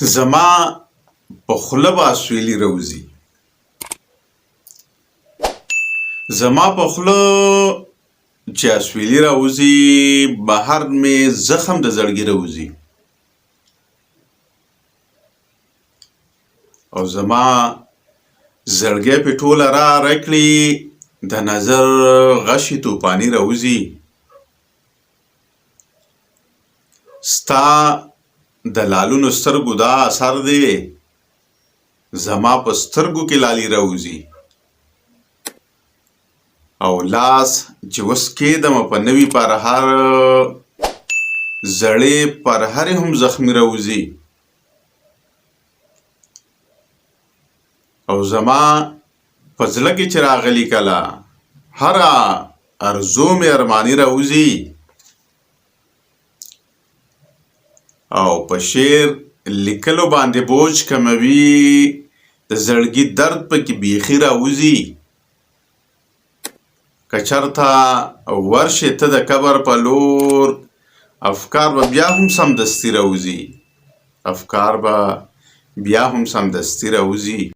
زما په خوله به اسویلي راوځي. زما په خوله چې اسویلي راوځي، بهر مې زخم د زړګي راوځي. او زما زړګی پې ټوله راکړي، د نظر غشي توپاني راوځي. ستا د لالونو سترګو دا اثر دی، زما په سترګو کې لالي راوځي. او لاس چې اوس کېدمه په نوي پرهر، زړې پرهرې هم زخمي راوځي. او زما په زړه کې چې راغلي کله، هره ارزو مې ارماني راوځي. او په شعر لیکلو باندې بوج کموي، د زړګي درد پکې بیخي راوځي. که چرته ورشې ته د قبر په لور، افکار به بیا هم سمدستي راوځي. افکار به بیا هم سمدستي راوځي.